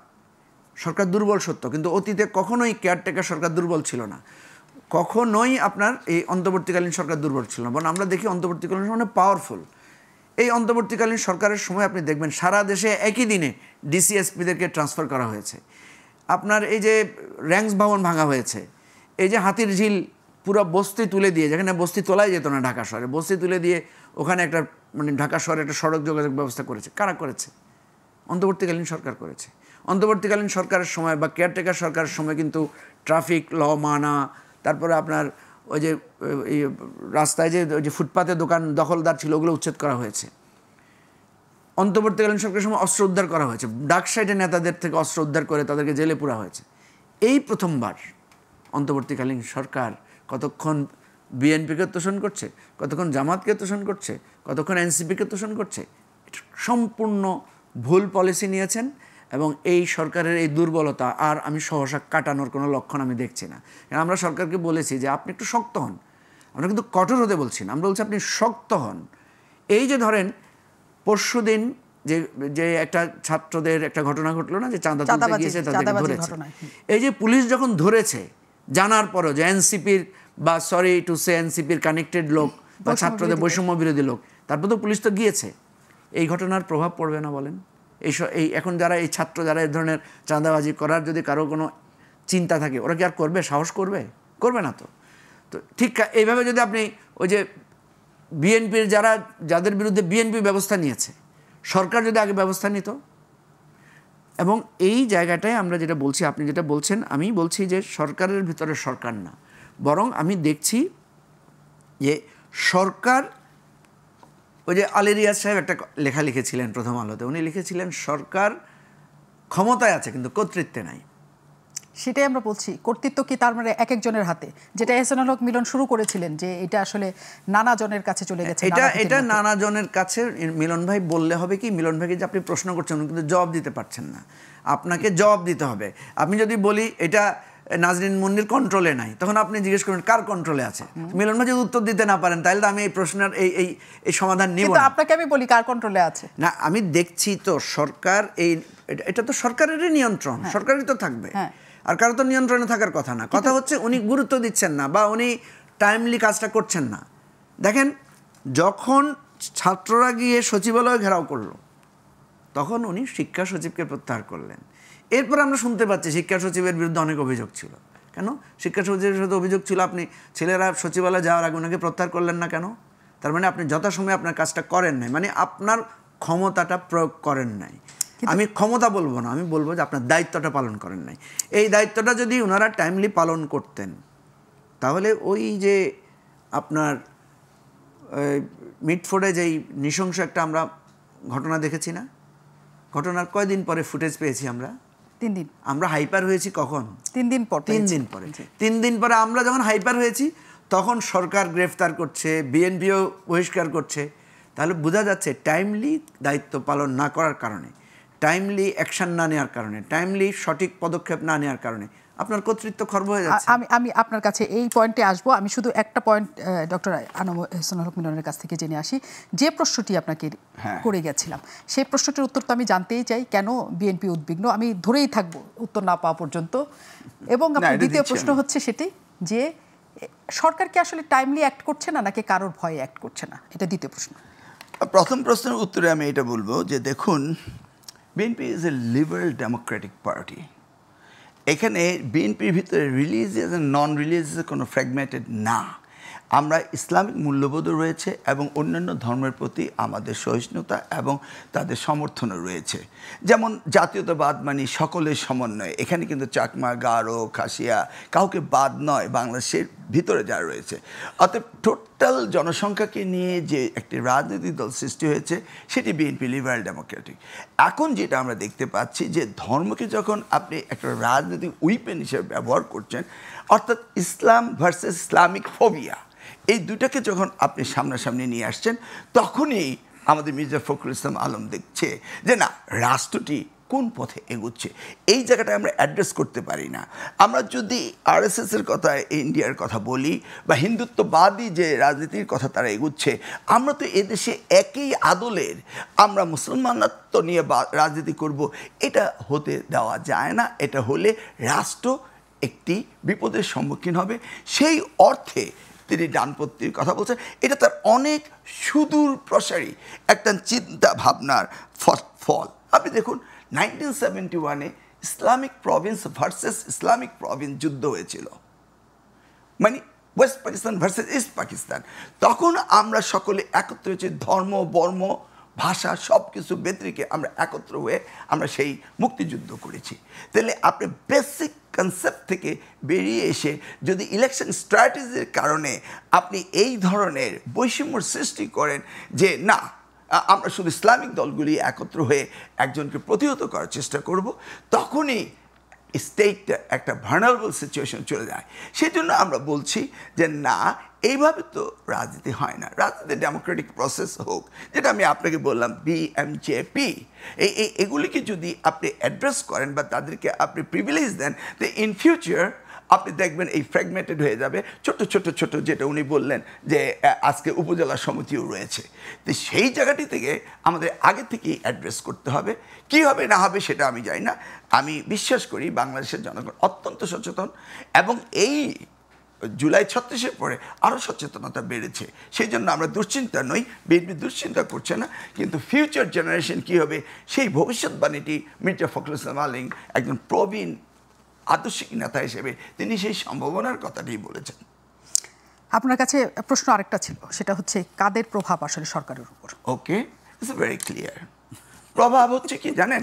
সরকার দুর্বল সত্য, কিন্তু অতীতে কখনোই কেয়ারটেকার সরকার দুর্বল ছিল না, কখনোই আপনার এই অন্তর্বর্তীকালীন সরকার দুর্বল ছিল না, বরং আমরা দেখি অন্তর্বর্তীকালীন সরকার পাওয়ারফুল। এই অন্তর্বর্তীকালীন সরকারের সময় আপনি দেখবেন সারা দেশে একই দিনে ডিসিএসপিদেরকে ট্রান্সফার করা হয়েছে। আপনার এই যে র্যাঙ্কস ভবন ভাঙা হয়েছে, এই যে হাতির ঝিল পুরো বস্তি তুলে দিয়ে, যেখানে বস্তি তোলাই যেত না ঢাকা শহরে, বস্তি তুলে দিয়ে ওখানে একটা ঢাকা শহরে একটা সড়ক যোগাযোগ ব্যবস্থা করেছে। কারা করেছে? অন্তর্বর্তীকালীন সরকার করেছে। অন্তর্বর্তীকালীন সরকারের সময় বা কেয়ারটেকার সরকারের সময় কিন্তু ট্রাফিক ল মানা, তারপরে আপনার ওই যে রাস্তায় যে ওই যে ফুটপাতে দোকান দখলদার ছিল ওগুলো উচ্ছেদ করা হয়েছে। অন্তর্বর্তীকালীন সরকারের সময় অস্ত্র উদ্ধার করা হয়েছে, ডাক সাইডে নেতাদের থেকে অস্ত্র উদ্ধার করে তাদেরকে জেলে পুরা হয়েছে। এই প্রথমবার অন্তর্বর্তীকালীন সরকার কতক্ষণ বিএনপিকে তোষণ করছে, কতক্ষণ জামাতকে তোষণ করছে, কতক্ষণ এনসিপিকে তোষণ করছে। সম্পূর্ণ ভুল পলিসি নিয়েছেন এবং এই সরকারের এই দুর্বলতা আর আমি সহসা কাটানোর কোনো লক্ষণ আমি দেখছি না। আমরা সরকারকে বলেছি যে আপনি একটু শক্ত হন, আমরা কিন্তু কঠোর হতে বলছি না, আমরা বলছি আপনি শক্ত হন। এই যে ধরেন পরশুদিন যে একটা ছাত্রদের একটা ঘটনা ঘটলো না, যে চাঁদা তুলতে গিয়েছে তাদেরকে ধরেছে। এই যে পুলিশ যখন ধরেছে জানার পরও যে এনসিপির বা সরি টু সে এনসিপির কানেক্টেড লোক বা ছাত্রদের বৈষম্য বিরোধী লোক, তারপর তো পুলিশ তো গিয়েছে। এই ঘটনার প্রভাব পড়বে না বলেন? এই এখন যারা এই ছাত্র যারা এই ধরনের চাঁদাবাজি করার যদি কারো কোনো চিন্তা থাকে, ওরা কি আর করবে? সাহস করবে? করবে না তো। তো ঠিক এইভাবে যদি আপনি ওই যে বিএনপির যাদের বিরুদ্ধে বিএনপি ব্যবস্থা নিয়েছে, সরকার যদি আগে ব্যবস্থা নিত, এবং এই জায়গাটায় আমরা যেটা বলছি, আপনি যেটা বলছেন, আমি বলছি যে সরকারের ভিতরে সরকার না, বরং আমি দেখছি যে সরকার, ওই যে আলী রিয়াজ সাহেব একটা লেখা লিখেছিলেন প্রথম আলোতে, উনি লিখেছিলেন সরকার ক্ষমতায় আছে কিন্তু কর্তৃত্বে নাই। সেটাই আমরা বলছি, কর্তৃত্ব কি তার মানে এক একজনের হাতে, যেটা এহসানুল হক মিলন শুরু করেছিলেন, যে এটা আসলে নানা জনের কাছে চলে গেছে। এটা নানা জনের কাছে মিলন ভাই বললে হবে কি, মিলন ভাইকে যে আপনি প্রশ্ন করছেন উনি কিন্তু জবাব দিতে পারছেন না, আপনাকে জবাব দিতে হবে। আপনি যদি বলি এটা নাজরিন মুন্নির কন্ট্রোলে নাই, তখন আপনি জিজ্ঞেস করবেন কার কন্ট্রোলে আছে। মিলন ভাই যদি উত্তর দিতে না পারেন তাহলে তো আমি এই প্রশ্নের এই সমাধান নিব না। আপনাকে আমি বলি কার কন্ট্রোলে আছে না, আমি দেখছি তো সরকার এটা তো সরকারেরই নিয়ন্ত্রণ, সরকারই তো থাকবে, আর কারো তো নিয়ন্ত্রণে থাকার কথা না। কথা হচ্ছে উনি গুরুত্ব দিচ্ছেন না বা উনি টাইমলি কাজটা করছেন না। দেখেন, যখন ছাত্ররা গিয়ে সচিবালয় ঘেরাও করলো তখন উনি শিক্ষা সচিবকে প্রত্যাহার করলেন। এরপর আমরা শুনতে পাচ্ছি শিক্ষা সচিবের বিরুদ্ধে অনেক অভিযোগ ছিল। কেন শিক্ষা সচিবের সাথে অভিযোগ ছিল? আপনি ছেলেরা সচিবালয়ে যাওয়ার আগে ওনাকে প্রত্যাহার করলেন না কেন? তার মানে আপনি যথাসময়ে আপনার কাজটা করেন নাই, মানে আপনার ক্ষমতাটা প্রয়োগ করেন নাই। আমি ক্ষমতা বলবো না, আমি বলবো যে আপনার দায়িত্বটা পালন করেন নাই। এই দায়িত্বটা যদি ওনারা টাইমলি পালন করতেন তাহলে ওই যে আপনার মিটফোর্ডে যেই নৃশংস একটা আমরা ঘটনা দেখেছি না, ঘটনার কয়দিন পরে ফুটেজ পেয়েছি আমরা? 3 দিন। আমরা হাইপার হয়েছি কখন? 3 দিন পর। 3 দিন পরে। 3 দিন পরে আমরা যখন হাইপার হয়েছি তখন সরকার গ্রেফতার করছে, বিএনপিও বহিষ্কার করছে। তাহলে বোঝা যাচ্ছে টাইমলি দায়িত্ব পালন না করার কারণে, টাইমলি অ্যাকশন না নেওয়ার কারণে, টাইমলি সঠিক পদক্ষেপ না নেওয়ার কারণে আপনার কর্তৃত্ব খর্ব হয়ে যাচ্ছে। আমি আপনার কাছে এই পয়েন্টে আসবো। আমি শুধু একটা পয়েন্ট ডক্টর এহসানুল হক মিলনের কাছ থেকে জেনে আসি। যে প্রশ্নটি আপনাকে করে গেছিলাম সেই প্রশ্নটির উত্তর তো আমি জানতেই চাই, কেন বিএনপি উদ্বিগ্ন? আমি ধরেই থাকবো উত্তর না পাওয়া পর্যন্ত। এবং আপনার দ্বিতীয় প্রশ্ন হচ্ছে সেটি যে সরকার কি আসলে টাইমলি অ্যাক্ট করছে না নাকি কারোর ভয়ে অ্যাক্ট করছে না? এটা দ্বিতীয় প্রশ্ন। প্রথম প্রশ্নের উত্তরে আমি এটা বলবো যে দেখুন, BNP is a liberal Democratic party. এখানে বিএনপির ভিতরে রিলিজিয়াস আর নন রিলিজিয়াস কোনো ফ্র্যাগমেন্টেড না। আমরা ইসলামিক মূল্যবোধও রয়েছে এবং অন্যান্য ধর্মের প্রতি আমাদের সহিষ্ণুতা এবং তাদের সমর্থনও রয়েছে। যেমন জাতীয়তাবাদ মানে সকলের সমন্বয়, এখানে কিন্তু চাকমা, গারো, খাসিয়া কাউকে বাদ নয় বাংলাদেশের ভিতরে যারা রয়েছে। অর্থাৎ টোটাল জনসংখ্যাকে নিয়ে যে একটি রাজনৈতিক দল সৃষ্টি হয়েছে সেটি বিএনপি লিবারেল ডেমোক্রেটিক। এখন যেটা আমরা দেখতে পাচ্ছি যে ধর্মকে যখন আপনি একটা রাজনৈতিক উইপেন হিসেবে ব্যবহার করছেন, অর্থাৎ ইসলাম ভার্সেস ইসলামিক ফোবিয়া, এই দুটাকে যখন আপনি সামনাসামনি নিয়ে আসছেন, তখনই আমাদের মির্জা ফখরুল ইসলাম আলম দেখছে যে না, রাষ্ট্রটি কোন পথে এগোচ্ছে। এই জায়গাটা আমরা অ্যাড্রেস করতে পারি না। আমরা যদি আরএসএসের কথা, ইন্ডিয়ার কথা বলি বা হিন্দুত্ববাদী যে রাজনীতির কথা তারা এগোচ্ছে, আমরা তো এদেশে একই আদলের আমরা মুসলমানত্ব নিয়ে রাজনীতি করব, এটা হতে দেওয়া যায় না। এটা হলে রাষ্ট্র একটি বিপদের সম্মুখীন হবে। সেই অর্থে তিনি ডানপন্থীর কথা বলছেন, এটা তার অনেক সুদূর প্রসারী একটা চিন্তা ভাবনার ফল। আপনি দেখুন 1971-এ Islamic province versus Islamic province যুদ্ধ হয়েছিল, মানে west Pakistan versus east Pakistan. তখন আমরা সকলে একত্র হয়েছি, ধর্ম, বর্ম, ভাষা সব কিছু ব্যতিরেকে আমরা একত্র হয়ে আমরা সেই মুক্তিযুদ্ধ করেছি। তাহলে আপনি বেসিক কনসেপ্ট থেকে বেরিয়ে এসে যদি ইলেকশন স্ট্র্যাটেজির কারণে আপনি এই ধরনের বৈষম্য সৃষ্টি করেন যে না, আমরা শুধু ইসলামিক দলগুলি একত্র হয়ে একজনকে প্রতিহত করার চেষ্টা করব, তখনই স্টেটটা একটা ভার্নারেবল সিচুয়েশন চলে যায়। সেই জন্য আমরা বলছি যে না, এইভাবে তো রাজনীতি হয় না। রাজনীতি ডেমোক্রেটিক প্রসেস হোক, যেটা আমি আপনাকে বললাম বিএমজেপি, এগুলিকে যদি আপনি অ্যাড্রেস করেন বা তাদেরকে আপনি প্রিভিলেজ দেন, তো ইন ফিউচার আপনি দেখবেন এই ফ্র্যাগমেন্টেড হয়ে যাবে। ছোট ছোট ছোট, যেটা উনি বললেন যে আজকে উপজেলা সমিতিও রয়েছে, তো সেই জায়গাটি থেকে আমাদের আগে থেকেই অ্যাড্রেস করতে হবে। কী হবে না হবে সেটা আমি জানি না। আমি বিশ্বাস করি বাংলাদেশের জনগণ অত্যন্ত সচেতন এবং এই জুলাই 36-এর পরে আরও সচেতনতা বেড়েছে। সেই জন্য আমরা দুশ্চিন্তা নই, বিএনপি দুশ্চিন্তা করছে না। কিন্তু ফিউচার জেনারেশন কী হবে সেই ভবিষ্যৎবাণীটি মির্জা ফখরুল ইসলাম আলম একজন প্রবীণ আদর্শিক নেতা হিসেবে তিনি সেই সম্ভাবনার কথাটি বলেছেন। আপনার কাছে প্রশ্ন আরেকটা ছিল, সেটা হচ্ছে কাদের প্রভাব আসলে সরকারের উপর? ওকে, ইটস ভেরি ক্লিয়ার। প্রভাব হচ্ছে কি জানেন,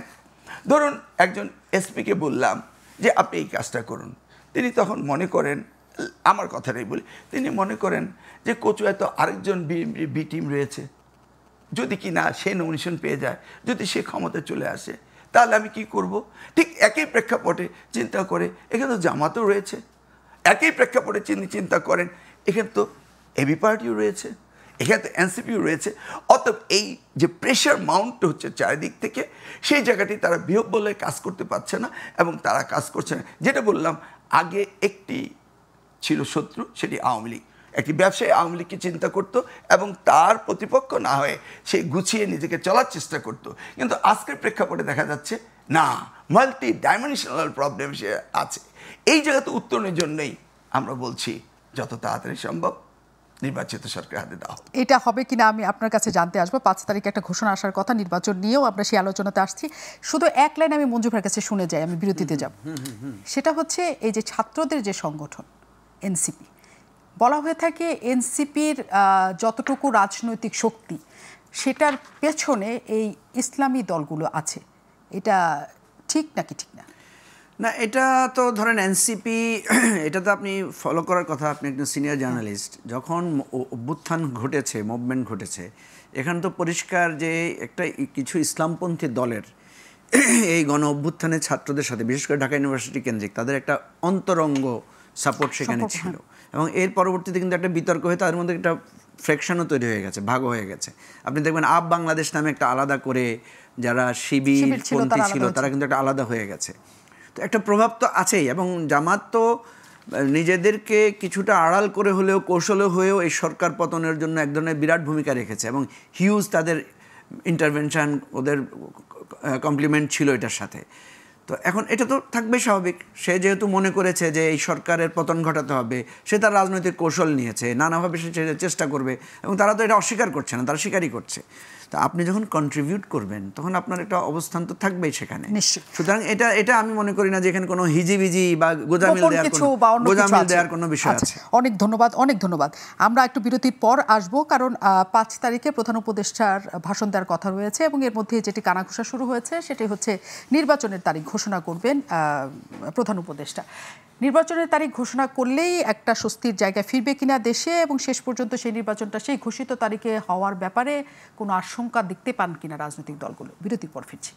ধরুন একজন এসপিকে বললাম যে আপনি এই কাজটা করুন, তিনি তখন মনে করেন, আমার কথাটাই বলি, তিনি মনে করেন যে কচুয়ায় তো আরেকজন বি টিম রয়েছে, যদি কি না সে নমিনেশন পেয়ে যায়, যদি সে ক্ষমতায় চলে আসে, তাহলে আমি কি করব? ঠিক একই প্রেক্ষাপটে চিন্তা করে এখানে তো জামাতও রয়েছে, একই প্রেক্ষাপটে চিন্তা করেন এখানে তো এবি পার্টিও রয়েছে, এখানে তো এনসিপিও রয়েছে। অতএব এই যে প্রেশার মাউন্ট হচ্ছে চারিদিক থেকে, সেই জায়গাটি তারা বিহ্বলে কাজ করতে পারছে না এবং তারা কাজ করছে না। যেটা বললাম আগে, একটি ছিল শত্রু, সেটি আওয়ামী লীগ। একটি ব্যবসায়ী আওয়ামী লীগকে চিন্তা করত এবং তার প্রতিপক্ষ না হয়ে সে গুছিয়ে নিজেকে চলার চেষ্টা করত। কিন্তু আজকের প্রেক্ষাপটে দেখা যাচ্ছে না, মাল্টি ডাইমেনশনাল প্রবলেম সে আছে। এই জায়গাতে উত্তরণের জন্যই আমরা বলছি যত তাড়াতাড়ি সম্ভব নির্বাচিত সরকার হাতে দেওয়া। এটা হবে কিনা আমি আপনার কাছে জানতে আসবো। 5 তারিখে একটা ঘোষণা আসার কথা, নির্বাচন নিয়েও আমরা সেই আলোচনাতে আসছি। শুধু এক লাইন আমি মঞ্জু ভাইয়ের কাছে শুনে যাই, আমি বিরতিতে যাব। সেটা হচ্ছে এই যে ছাত্রদের যে সংগঠন এনসিপি, বলা হয়ে থাকে এনসিপির যতটুকু রাজনৈতিক শক্তি সেটার পেছনে এই ইসলামী দলগুলো আছে, এটা ঠিক নাকি ঠিক না? না, এটা তো ধরেন এনসিপি, এটা তো আপনি ফলো করার কথা, আপনি একজন সিনিয়র জার্নালিস্ট। যখন অভ্যুত্থান ঘটেছে, মুভমেন্ট ঘটেছে, এখানে তো পরিষ্কার যে একটা কিছু ইসলামপন্থী দলের এই গণ অভ্যুত্থানের ছাত্রদের সাথে, বিশেষ করে ঢাকা ইউনিভার্সিটি কেন্দ্রিক, তাদের একটা অন্তরঙ্গ সাপোর্ট সেখানে ছিল। এবং এর পরবর্তীতে কিন্তু একটা বিতর্ক হয়ে তাদের মধ্যে একটা ফ্র্যাকশনও তৈরি হয়ে গেছে, ভাগও হয়ে গেছে। আপনি দেখবেন আপ বাংলাদেশ নামে একটা আলাদা করে, যারা শিবিরপন্থী ছিল তারা কিন্তু একটা আলাদা হয়ে গেছে। তো একটা প্রভাব তো আছেই। এবং জামাত তো নিজেদেরকে কিছুটা আড়াল করে হলেও, কৌশলে হয়েও এই সরকার পতনের জন্য এক ধরনের বিরাট ভূমিকা রেখেছে এবং হিউজ তাদের ইন্টারভেনশন, ওদের কমপ্লিমেন্ট ছিল এটার সাথে। তো এখন এটা তো থাকবে স্বাভাবিক। সে যেহেতু মনে করেছে যে এই সরকারের পতন ঘটাতে হবে, সে তার রাজনৈতিক কৌশল নিয়েছে, নানাভাবে সে চেষ্টা করবে এবং তারা তো এটা অস্বীকার করছে না, তারা স্বীকারই করছে। তা আপনি যখন কন্ট্রিবিউট করবেন তখন আপনার একটা অবস্থান তো থাকবেই সেখানে। সুতরাং এটা আমি মনে করি না যে এখানে কোনো হিজিবিজি বা গোজামিল দেওয়ার কোনো বিষয় আছে। অনেক ধন্যবাদ, অনেক ধন্যবাদ। আমরা একটু বিরতির পর আসব, কারণ 5 তারিখে প্রধান উপদেষ্টার ভাষণ দেওয়ার কথা রয়েছে এবং এর মধ্যে যেটি কানাঘুষা শুরু হয়েছে সেটি হচ্ছে নির্বাচনের তারিখ ঘোষণা করবেন প্রধান উপদেষ্টা। নির্বাচনের তারিখ ঘোষণা করলেই একটা স্বস্তির জায়গায় ফিরবে কিনা দেশে, এবং শেষ পর্যন্ত সেই নির্বাচনটা সেই ঘোষিত তারিখে হওয়ার ব্যাপারে কোনো আশঙ্কা দেখতে পান কিনা রাজনৈতিক দলগুলো? বিরতির পর ফিরছি।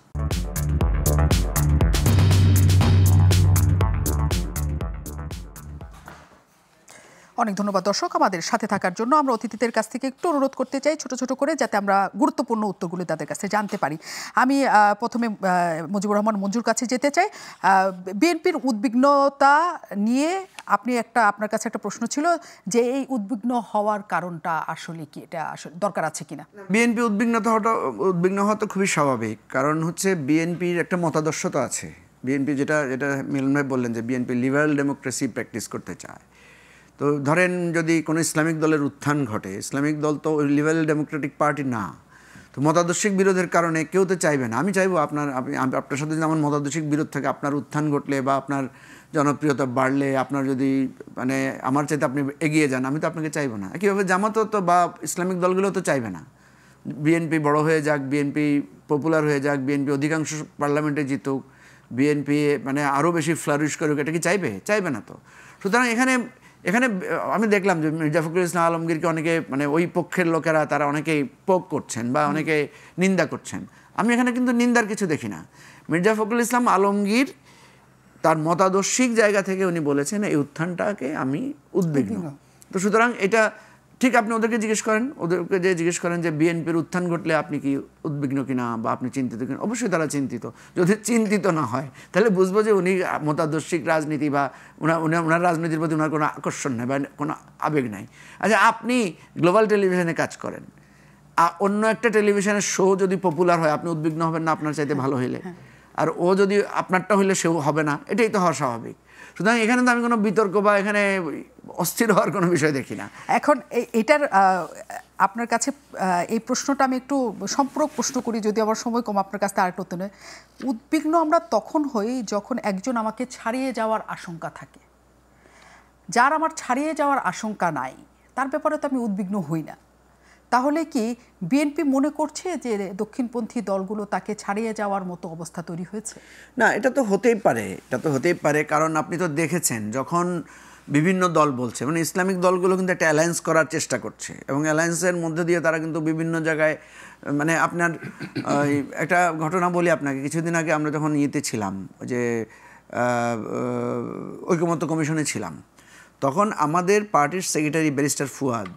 অনেক ধন্যবাদ দর্শক আমাদের সাথে থাকার জন্য। আমরা অতিথিদের কাছ থেকে একটু অনুরোধ করতে চাই ছোট ছোট করে, যাতে আমরা গুরুত্বপূর্ণ উত্তরগুলো তাদের কাছে জানতে পারি। আমি প্রথমে মুজিবুর রহমান মঞ্জুর কাছে যেতে চাই। বিএনপির উদ্বিগ্নতা নিয়ে আপনার কাছে একটা প্রশ্ন ছিল যে এই উদ্বিগ্ন হওয়ার কারণটা আসলে কি, এটা আসলে দরকার আছে কিনা? বিএনপি উদ্বিগ্ন হওয়া তো খুবই স্বাভাবিক। কারণ হচ্ছে বিএনপির একটা মতাদর্শতা আছে। বিএনপি যেটা মিলন ভাই বললেন যে বিএনপি লিবারাল ডেমোক্রেসি প্র্যাকটিস করতে চায়। তো ধরেন যদি কোনো ইসলামিক দলের উত্থান ঘটে, ইসলামিক দল তো লিবারাল ডেমোক্রেটিক পার্টি না, তো মতাদর্শিক বিরোধের কারণে কেউ তো চাইবে না। আমি চাইবো আপনার সাথে যদি আমার মতাদর্শিক বিরোধ থাকে, আপনার উত্থান ঘটলে বা আপনার জনপ্রিয়তা বাড়লে, আপনার যদি মানে আমার চাইতে আপনি এগিয়ে যান, আমি তো আপনাকে চাইবো না। একইভাবে জামাতও তো বা ইসলামিক দলগুলো তো চাইবে না বিএনপি বড় হয়ে যাক, বিএনপি পপুলার হয়ে যাক, বিএনপি অধিকাংশ পার্লামেন্টে জিতুক, বিএনপি মানে আরও বেশি ফ্লারিশ করুক, এটা কি চাইবে না তো। সুতরাং এখানে আমি দেখলাম যে মির্জা ফখরুল ইসলাম আলমগীরকে অনেকে মানে ওই পক্ষের লোকেরা তারা অনেকেই পোক করছেন বা অনেকে নিন্দা করছেন। আমি এখানে কিন্তু নিন্দার কিছু দেখি না। মির্জা ফখরুল ইসলাম আলমগীর তার মতাদর্শিক জায়গা থেকে উনি বলেছেন এই উত্থানটাকে আমি উদ্বিগ্ন। তো সুতরাং এটা ঠিক আপনি ওদেরকে জিজ্ঞেস করেন যে বিএনপির উত্থান ঘটলে আপনি কি উদ্বিগ্ন কিনা বা আপনি চিন্তিত কিনা, অবশ্যই তারা চিন্তিত। যদি চিন্তিত না হয় তাহলে বুঝবো যে উনি মতাদর্শিক রাজনীতি বা ওনার রাজনীতির প্রতি ওনার কোনো আকর্ষণ নেই বা কোনো আবেগ নাই। আচ্ছা, আপনি গ্লোবাল টেলিভিশনে কাজ করেন, অন্য একটা টেলিভিশনের শো যদি পপুলার হয় আপনি উদ্বিগ্ন হবেন না আপনার চাইতে ভালো হইলে? আর ও যদি আপনারটা হইলে সেও হবে না, এটাই তো হওয়া স্বাভাবিক। সুতরাং এখানে তো আমি কোনো বিতর্ক বা এখানে অস্থির হওয়ার কোনো বিষয় দেখি না। এখন এটার আপনার কাছে এই প্রশ্নটা আমি একটু সম্পূরক প্রশ্ন করি, যদি আমার সময় কম, আপনার কাছে আরেকটা উত্তর নয়। উদ্বিগ্ন আমরা তখন হই যখন একজন আমাকে ছাড়িয়ে যাওয়ার আশঙ্কা থাকে। যার আমার ছাড়িয়ে যাওয়ার আশঙ্কা নাই তার ব্যাপারে তো আমি উদ্বিগ্ন হই না। তাহলে কি বিএনপি মনে করছে যে দক্ষিণপন্থী দলগুলো তাকে ছাড়িয়ে যাওয়ার মতো অবস্থা তৈরি হয়েছে? না, এটা তো হতেই পারে, কারণ আপনি তো দেখেছেন যখন বিভিন্ন দল বলছে, মানে ইসলামিক দলগুলো কিন্তু একটা অ্যালায়েন্স করার চেষ্টা করছে এবং অ্যালায়েন্সের মধ্যে দিয়ে তারা কিন্তু বিভিন্ন জায়গায়, মানে আপনার একটা ঘটনা বলি আপনাকে, কিছুদিন আগে আমরা যখন ইয়েতে ছিলাম, যে ঐকমত্য কমিশনে ছিলাম, তখন আমাদের পার্টির সেক্রেটারি ব্যারিস্টার ফুয়াদ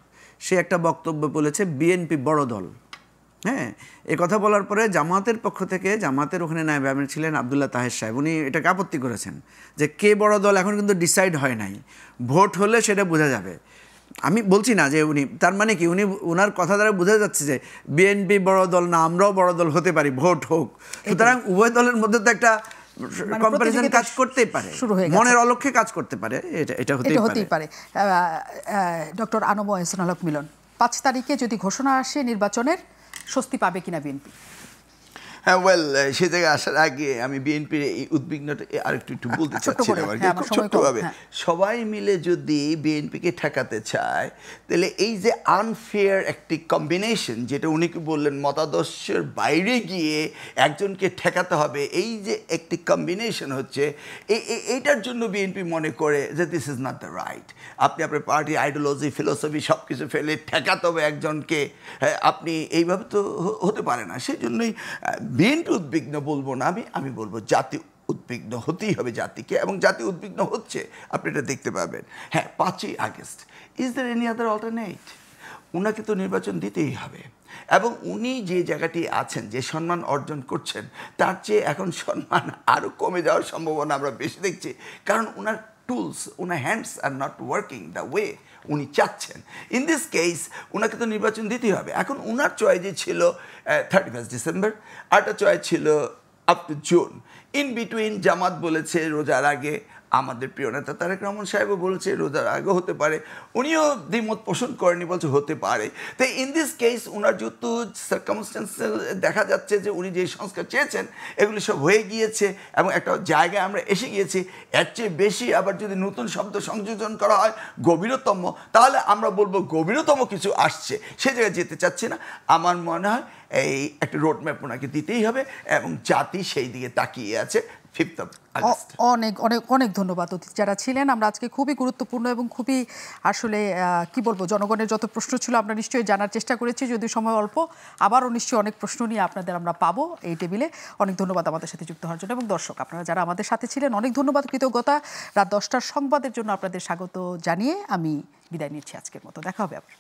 সে একটা বক্তব্য বলেছে বিএনপি বড় দল। হ্যাঁ, এ কথা বলার পরে জামাতের পক্ষ থেকে, জামাতের ওখানে নায়েব আমির ছিলেন আবদুল্লাহ তাহের সাহেব, উনি এটাকে আপত্তি করেছেন যে কে বড় দল এখন কিন্তু ডিসাইড হয় নাই, ভোট হলে সেটা বোঝা যাবে। আমি বলছি না যে উনি, তার মানে কি উনি, ওনার কথা দ্বারা বোঝা যাচ্ছে যে বিএনপি বড় দল না, আমরাও বড় দল হতে পারি, ভোট হোক। সুতরাং উভয় দলের মধ্যে তো একটা কম্পারিজন কাজ করতেই পারে, মনের অলক্ষ্যে কাজ করতে পারে, এটা হতেই পারে। ডক্টর আনম এহসানুল হক মিলন, 5 তারিখে যদি ঘোষণা আসে নির্বাচনের, স্বস্তি পাবে কিনা বিএনপি? হ্যাঁ, ওয়েল, সে থেকে আসার আগে আমি বিএনপির এই উদ্বিগ্নটা আরেকটু বলতে চাচ্ছিলাম আর কি, খুব ছোট্টভাবে। সবাই মিলে যদি বিএনপিকে ঠেকাতে চায়, তাহলে এই যে আনফেয়ার একটি কম্বিনেশন, যেটা উনি কি বললেন, মতাদর্শের বাইরে গিয়ে একজনকে ঠেকাতে হবে, এই যে একটি কম্বিনেশন হচ্ছে, এইটার জন্য বিএনপি মনে করে যে this is not the right. আপনি আপনার পার্টি আইডিওলজি, ফিলোসফি সব কিছু ফেলে ঠেকাতে হবে একজনকে, আপনি এইভাবে তো হতে পারে না। সেই জন্যই বিএনপি উদ্বিগ্ন বলবো না, আমি বলবো জাতি উদ্বিগ্ন হতেই হবে জাতিকে, এবং জাতি উদ্বিগ্ন হচ্ছে, আপনি এটা দেখতে পাবেন। হ্যাঁ, 5ই আগস্ট, is there any other alternate? ওনাকে তো নির্বাচন দিতেই হবে, এবং উনি যে জায়গাটি আছেন, যে সম্মান অর্জন করছেন, তার চেয়ে এখন সম্মান আরও কমে যাওয়ার সম্ভাবনা আমরা বেশি দেখছি, কারণ ওনার টুলস, ওনার hands are not working the way উনি চাচ্ছেন। ইন দিস কেস ওনাকে তো নির্বাচন দিতেই হবে। এখন ওনার চয়েসে ছিল 31 ডিসেম্বর, আরেকটা চয়েস ছিল up to June. In between Jamaat বলেছে রোজার আগে, আমাদের প্রিয় নেতা তারেক রহমান সাহেবও বলেছে রোজার আগে হতে পারে, উনিও দ্বিমত পোষণ করেনি, বলছে হতে পারে। তাই ইন দিস কেস ওনার যেহেতু সার্কামস্টেন্স দেখা যাচ্ছে যে উনি যে সংস্কার চেয়েছেন এগুলি সব হয়ে গিয়েছে, এবং একটা জায়গায় আমরা এসে গিয়েছি। এর চেয়ে বেশি আবার যদি নতুন শব্দ সংযোজন করা হয় গভীরতম, তাহলে আমরা বলবো গভীরতম কিছু আসছে, সে জায়গায় যেতে চাচ্ছি না। আমার মনে হয় এই একটা রোডম্যাপ ওনাকে দিতেই হবে, এবং জাতি সেই দিকে তাকিয়ে আছে। অনেক অনেক অনেক ধন্যবাদ অতিথি যারা ছিলেন। আমরা আজকে খুবই গুরুত্বপূর্ণ এবং খুবই আসলে কি বলবো, জনগণের যত প্রশ্ন ছিল আমরা নিশ্চয়ই জানার চেষ্টা করেছি, যদি সময় অল্প, আবারও নিশ্চয়ই অনেক প্রশ্ন নিয়ে আপনাদের আমরা পাবো এই টেবিলে। অনেক ধন্যবাদ আমাদের সাথে যুক্ত হওয়ার জন্য, এবং দর্শক আপনারা যারা আমাদের সাথে ছিলেন অনেক ধন্যবাদ, কৃতজ্ঞতা। রাত 10টার সংবাদের জন্য আপনাদের স্বাগত জানিয়ে আমি বিদায় নিচ্ছি আজকের মতো। দেখা হবে আবার।